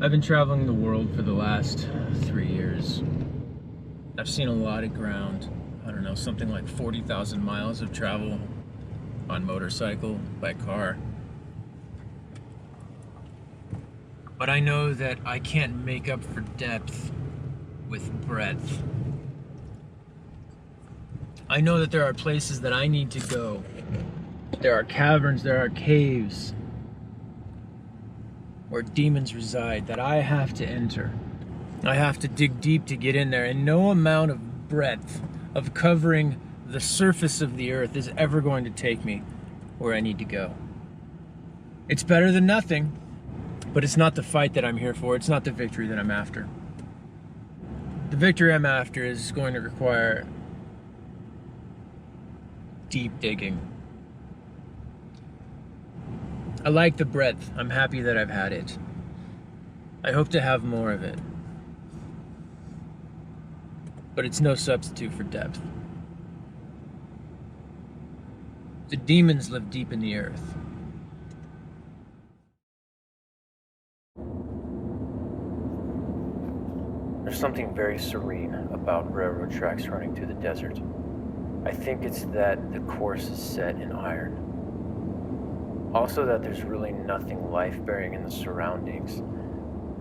I've been traveling the world for the last 3 years. I've seen a lot of ground. I don't know, something like 40,000 miles of travel on motorcycle, by car. But I know that I can't make up for depth with breadth. I know that there are places that I need to go. There are caverns, there are caves where demons reside that I have to enter. I have to dig deep to get in there, and no amount of breadth of covering the surface of the earth is ever going to take me where I need to go. It's better than nothing, but it's not the fight that I'm here for. It's not the victory that I'm after. The victory I'm after is going to require deep digging. I like the breadth. I'm happy that I've had it. I hope to have more of it. But it's no substitute for depth. The demons live deep in the earth. There's something very serene about railroad tracks running through the desert. I think it's that the course is set in iron. Also that there's really nothing life-bearing in the surroundings.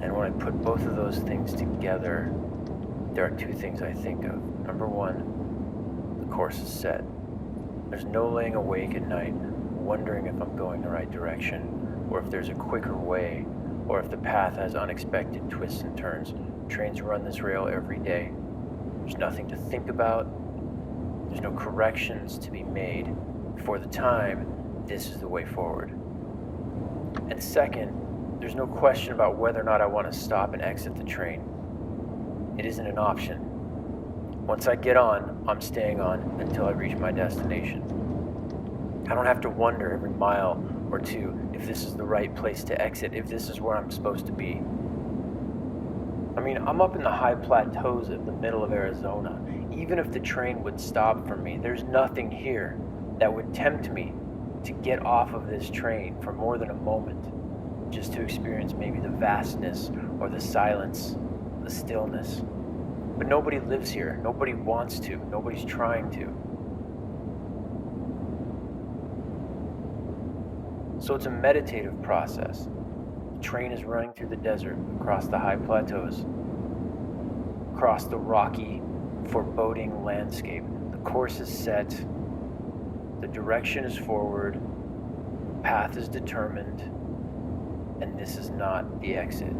And when I put both of those things together, there are two things I think of. Number one, the course is set. There's no laying awake at night, wondering if I'm going the right direction, or if there's a quicker way, or if the path has unexpected twists and turns. Trains run this rail every day. There's nothing to think about. There's no corrections to be made. For the time, this is the way forward. And second, there's no question about whether or not I want to stop and exit the train. It isn't an option. Once I get on, I'm staying on until I reach my destination. I don't have to wonder every mile or two if this is the right place to exit, if this is where I'm supposed to be. I mean, I'm up in the high plateaus of the middle of Arizona. Even if the train would stop for me, there's nothing here that would tempt me to get off of this train for more than a moment, just to experience maybe the vastness or the silence, the stillness. But nobody lives here. Nobody wants to. Nobody's trying to. So it's a meditative process. The train is running through the desert, across the high plateaus, across the rocky, foreboding landscape. The course is set. The direction is forward. The path is determined. And this is not the exit.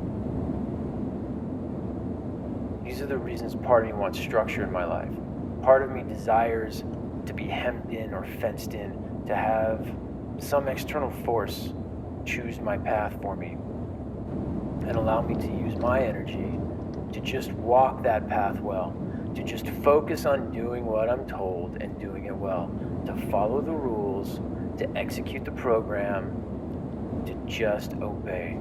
These are the reasons part of me wants structure in my life. Part of me desires to be hemmed in or fenced in, to have some external force choose my path for me and allow me to use my energy to just walk that path well, to just focus on doing what I'm told and doing it well, to follow the rules, to execute the program, to just obey.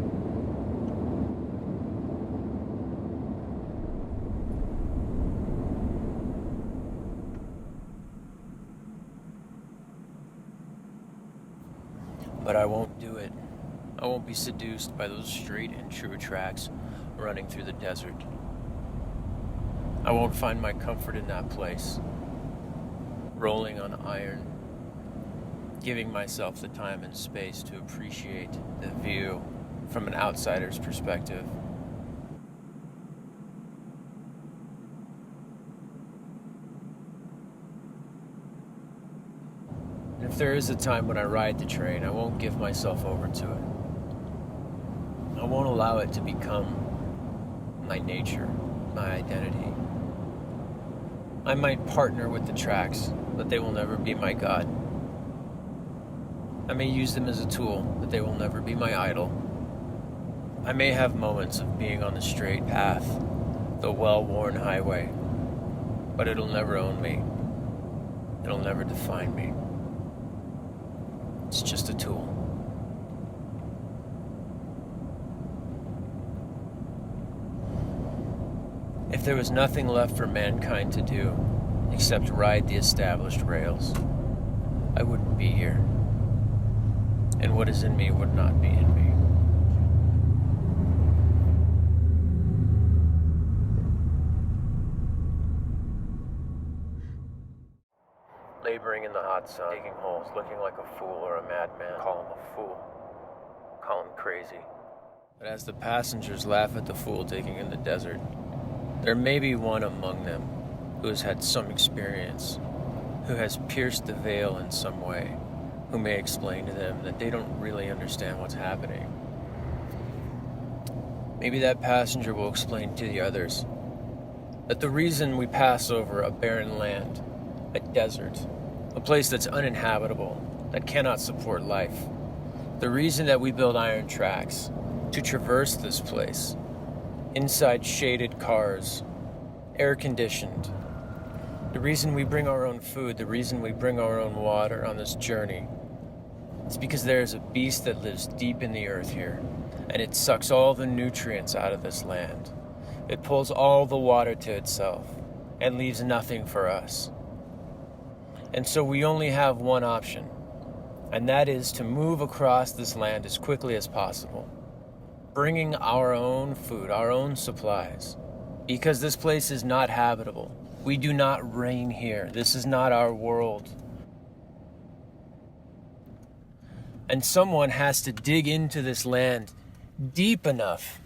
But I won't do it. I won't be seduced by those straight and true tracks running through the desert. I won't find my comfort in that place, rolling on iron, giving myself the time and space to appreciate the view from an outsider's perspective. If there is a time when I ride the train, I won't give myself over to it. I won't allow it to become my nature, my identity. I might partner with the tracks, but they will never be my God. I may use them as a tool, but they will never be my idol. I may have moments of being on the straight path, the well-worn highway, but it'll never own me. It'll never define me. It's just a tool. If there was nothing left for mankind to do except ride the established rails, I wouldn't be here. And what is in me would not be in me. the hot sun, digging holes, looking like a fool or a madman. Call him a fool. Call him crazy. But as the passengers laugh at the fool digging in the desert, there may be one among them who has had some experience, who has pierced the veil in some way, who may explain to them that they don't really understand what's happening. Maybe that passenger will explain to the others that the reason we pass over a barren land, a desert, a place that's uninhabitable, that cannot support life, the reason that we build iron tracks to traverse this place, inside shaded cars, air-conditioned, the reason we bring our own food, the reason we bring our own water on this journey, is because there is a beast that lives deep in the earth here, and it sucks all the nutrients out of this land. It pulls all the water to itself and leaves nothing for us. And so we only have one option, and that is to move across this land as quickly as possible, bringing our own food, our own supplies, because this place is not habitable. We do not reign here. This is not our world. And someone has to dig into this land deep enough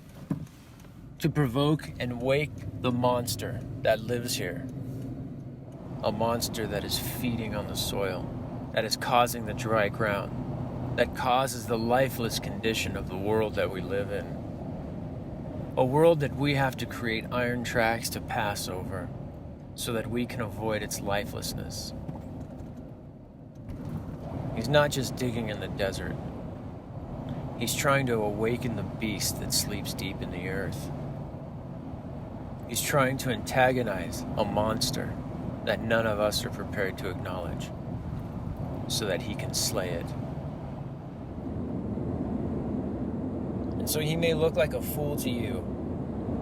to provoke and wake the monster that lives here. A monster that is feeding on the soil, that is causing the dry ground, that causes the lifeless condition of the world that we live in. A world that we have to create iron tracks to pass over so that we can avoid its lifelessness. He's not just digging in the desert. He's trying to awaken the beast that sleeps deep in the earth. He's trying to antagonize a monster that none of us are prepared to acknowledge so that he can slay it. And so he may look like a fool to you,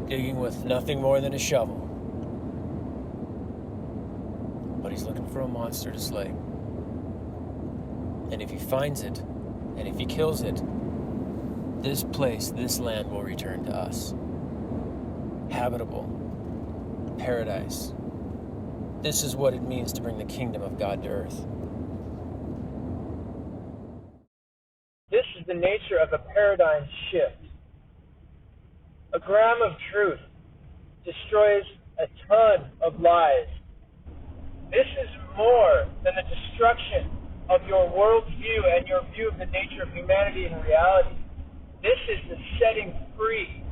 digging with nothing more than a shovel. But he's looking for a monster to slay. And if he finds it, and if he kills it, this place, this land will return to us. Habitable. Paradise. This is what it means to bring the kingdom of God to earth. This is the nature of a paradigm shift. A gram of truth destroys a ton of lies. This is more than the destruction of your worldview and your view of the nature of humanity and reality. This is the setting free.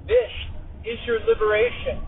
This is your liberation.